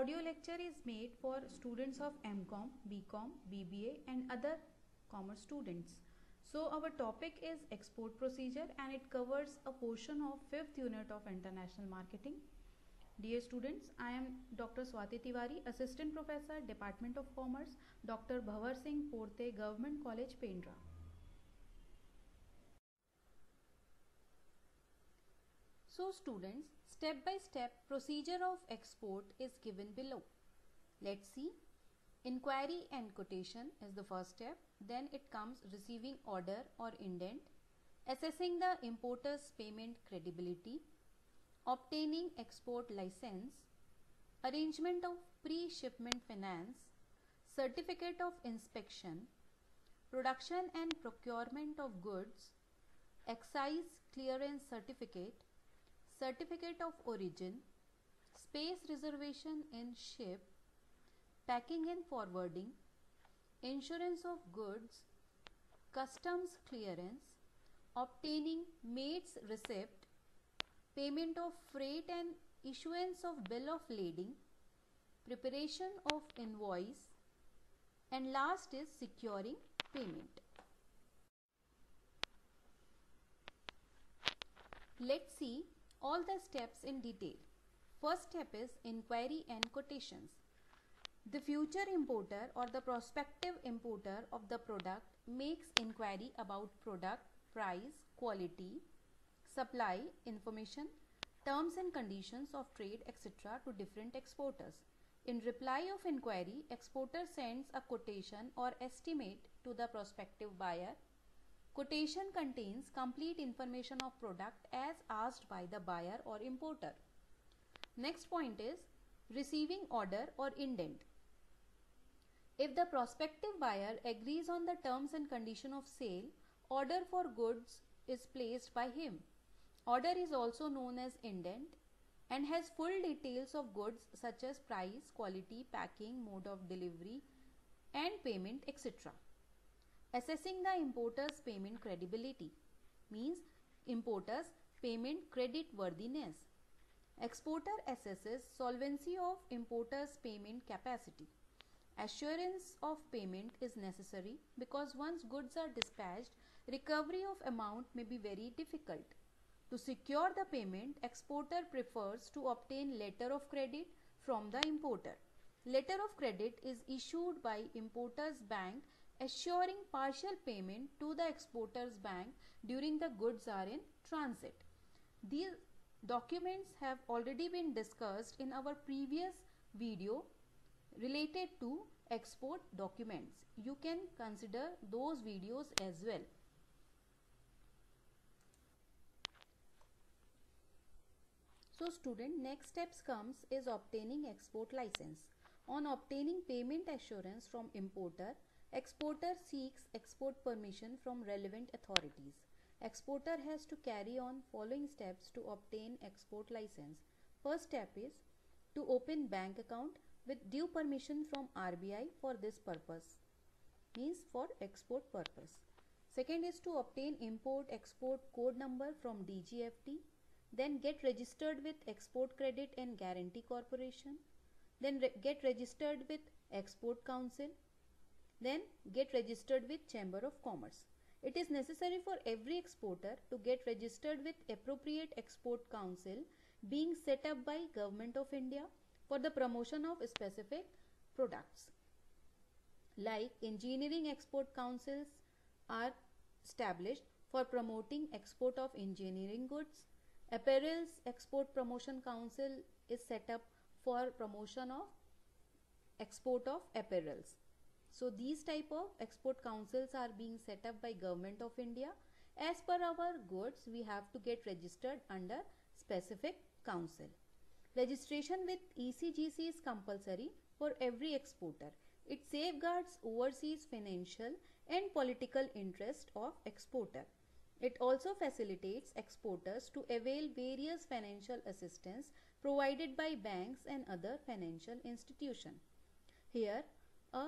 audio lecture is made for students of MCom, BCom, BBA and other commerce students. So our topic is export procedure and it covers a portion of 5th unit of international marketing. Dear students, I am Dr. Swati Tiwari, Assistant Professor, Department of Commerce, Dr. Bhavar Singh Porte, Government College, Pendra. So students, step-by-step procedure of export is given below. Let's see. Inquiry and quotation is the first step. Then it comes receiving order or indent, assessing the importer's payment credibility, obtaining export license, arrangement of pre-shipment finance, certificate of inspection, production and procurement of goods, excise clearance certificate, certificate of origin, space reservation in ship, packing and forwarding, insurance of goods, customs clearance, obtaining mate's receipt, payment of freight and issuance of bill of lading, preparation of invoice, and last is securing payment. Let's see all the steps in detail. First step is inquiry and quotations. The future importer or the prospective importer of the product makes inquiry about product, price, quality, supply, information, terms and conditions of trade, etc. to different exporters. In reply of inquiry, exporter sends a quotation or estimate to the prospective buyer. Quotation contains complete information of product as asked by the buyer or importer. Next point is receiving order or indent. If the prospective buyer agrees on the terms and condition of sale, order for goods is placed by him. Order is also known as indent and has full details of goods such as price, quality, packing, mode of delivery and payment, etc. Assessing the importer's payment credibility means importer's payment credit worthiness. Exporter assesses solvency of importer's payment capacity. Assurance of payment is necessary because once goods are dispatched, recovery of amount may be very difficult. To secure the payment, exporter prefers to obtain letter of credit from the importer. Letter of credit is issued by importer's bank assuring partial payment to the exporter's bank during the goods are in transit. These documents have already been discussed in our previous video related to export documents. You can consider those videos as well. So student, next steps comes is obtaining export license. On obtaining payment assurance from importer, exporter seeks export permission from relevant authorities. Exporter has to carry on following steps to obtain export license. First step is to open bank account with due permission from RBI for this purpose, means for export purpose. Second is to obtain import-export code number from DGFT. Then get registered with Export Credit and Guarantee Corporation. Then get registered with Export Council. Then get registered with Chamber of Commerce. It is necessary for every exporter to get registered with appropriate export council being set up by Government of India for the promotion of specific products. Like engineering export councils are established for promoting export of engineering goods. Apparel's export promotion council is set up for promotion of export of apparels. So these type of export councils are being set up by Government of India. As per our goods, we have to get registered under specific council. Registration with ECGC is compulsory for every exporter. It safeguards overseas financial and political interest of exporter. It also facilitates exporters to avail various financial assistance provided by banks and other financial institutions. Here, a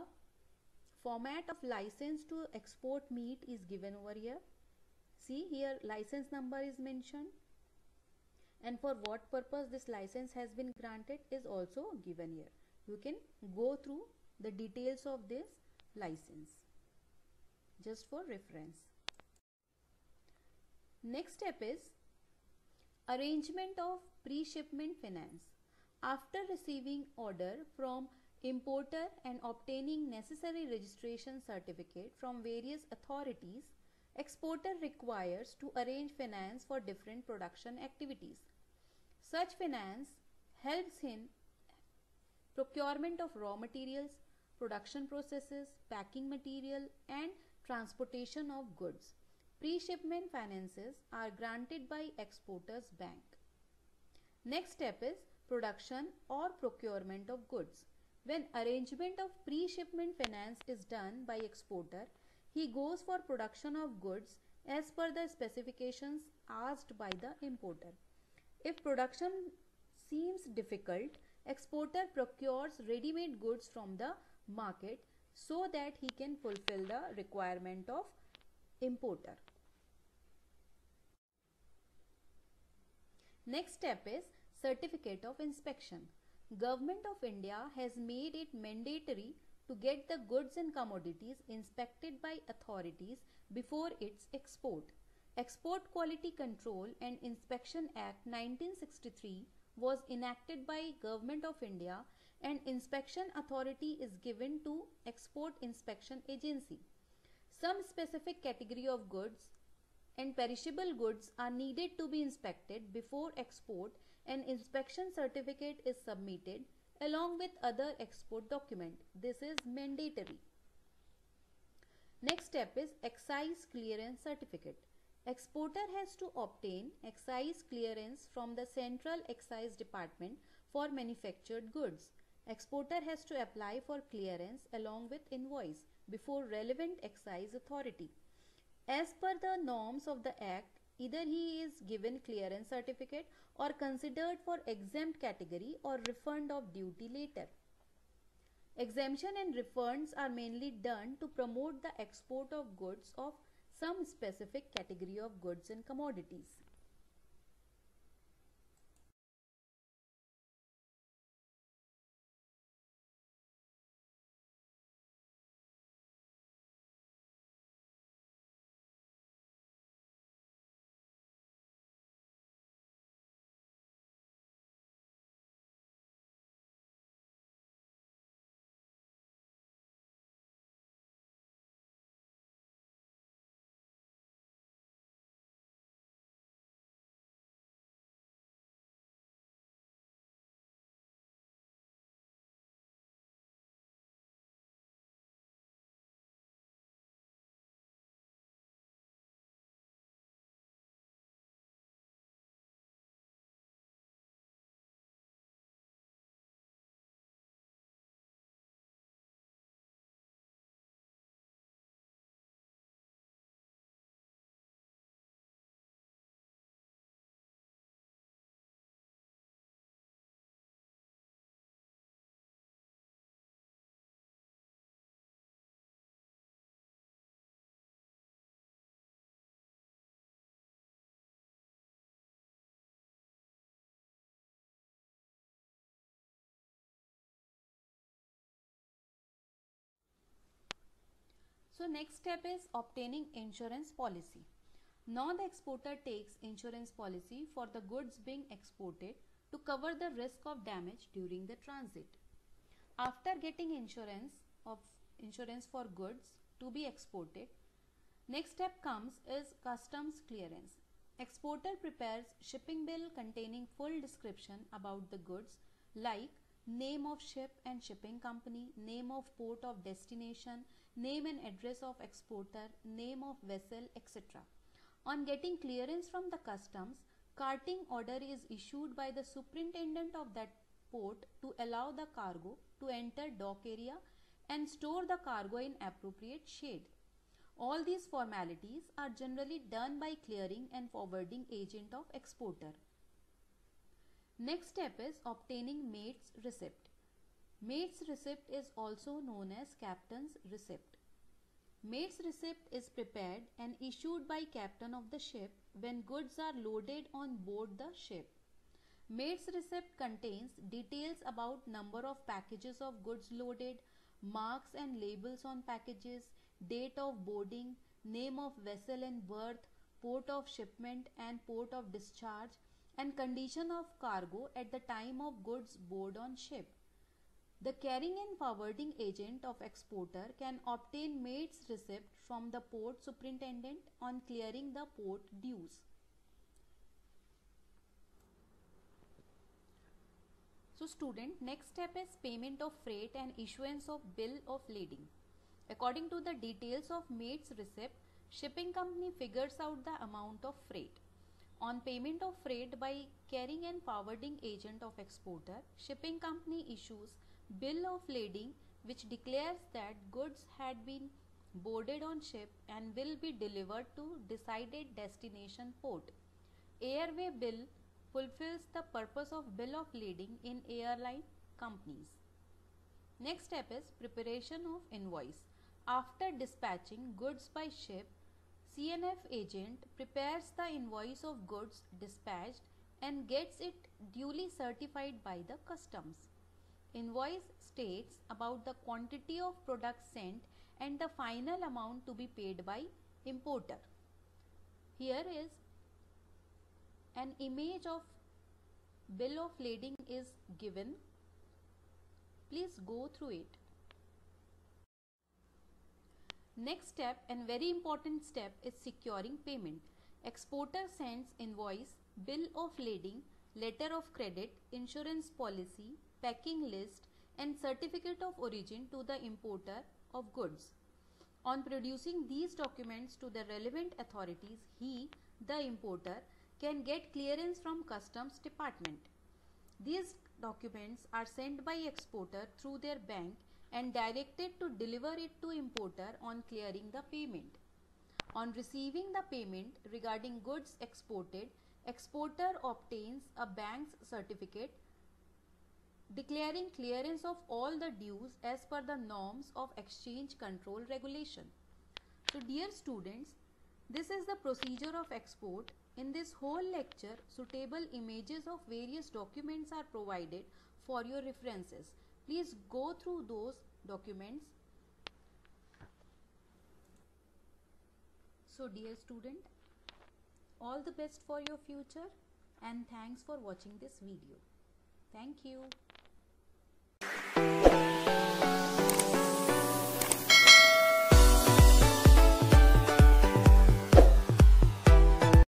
format of license to export meet is given over here. See here, license number is mentioned and for what purpose this license has been granted is also given here. You can go through the details of this license just for reference. Next step is arrangement of pre-shipment finance. After receiving order from importer and obtaining necessary registration certificate from various authorities, exporter requires to arrange finance for different production activities. Such finance helps in procurement of raw materials, production processes, packing material and transportation of goods. Pre-shipment finances are granted by exporters bank. Next step is production or procurement of goods. When arrangement of pre-shipment finance is done by exporter, he goes for production of goods as per the specifications asked by the importer. If production seems difficult, exporter procures ready-made goods from the market so that he can fulfill the requirement of importer. Next step is certificate of inspection. Government of India has made it mandatory to get the goods and commodities inspected by authorities before its export. Export Quality Control and Inspection Act 1963 was enacted by Government of India, and inspection authority is given to Export Inspection Agency. Some specific category of goods and perishable goods are needed to be inspected before export, and inspection certificate is submitted along with other export document. This is mandatory. Next step is excise clearance certificate. Exporter has to obtain excise clearance from the Central Excise Department for manufactured goods. Exporter has to apply for clearance along with invoice before relevant excise authority. As per the norms of the Act, either he is given clearance certificate or considered for exempt category or refund of duty later. Exemption and refunds are mainly done to promote the export of goods of some specific category of goods and commodities. So next step is obtaining insurance policy. Now the exporter takes insurance policy for the goods being exported to cover the risk of damage during the transit. After getting insurance for goods to be exported, next step comes is customs clearance. Exporter prepares shipping bill containing full description about the goods like name of ship and shipping company, name of port of destination, name and address of exporter, name of vessel, etc. On getting clearance from the customs, carting order is issued by the superintendent of that port to allow the cargo to enter dock area and store the cargo in appropriate shade. All these formalities are generally done by clearing and forwarding agent of exporter. Next step is obtaining mate's receipt. Mate's receipt is also known as captain's receipt. Mate's receipt is prepared and issued by captain of the ship when goods are loaded on board the ship. Maid's receipt contains details about number of packages of goods loaded, marks and labels on packages, date of boarding, name of vessel and berth, port of shipment and port of discharge, and condition of cargo at the time of goods board on ship. The carrying and forwarding agent of exporter can obtain maid's receipt from the port superintendent on clearing the port dues. So student, next step is payment of freight and issuance of bill of lading. According to the details of maid's receipt, shipping company figures out the amount of freight. On payment of freight by carrying and forwarding agent of exporter, shipping company issues bill of lading which declares that goods had been boarded on ship and will be delivered to decided destination port. Airway bill fulfills the purpose of bill of lading in airline companies. Next step is preparation of invoice. After dispatching goods by ship, CNF agent prepares the invoice of goods dispatched and gets it duly certified by the customs. Invoice states about the quantity of products sent and the final amount to be paid by importer. Here is an image of bill of lading is given. Please go through it. Next step and very important step is securing payment. Exporter sends invoice, bill of lading, letter of credit, insurance policy, packing list and certificate of origin to the importer of goods. On producing these documents to the relevant authorities, he, the importer, can get clearance from customs department. These documents are sent by exporter through their bank and directed to deliver it to importer on clearing the payment. On receiving the payment regarding goods exported, exporter obtains a bank's certificate declaring clearance of all the dues as per the norms of exchange control regulation. So dear students, this is the procedure of export. In this whole lecture, suitable images of various documents are provided for your references. Please go through those documents. So dear student, all the best for your future and thanks for watching this video. Thank you.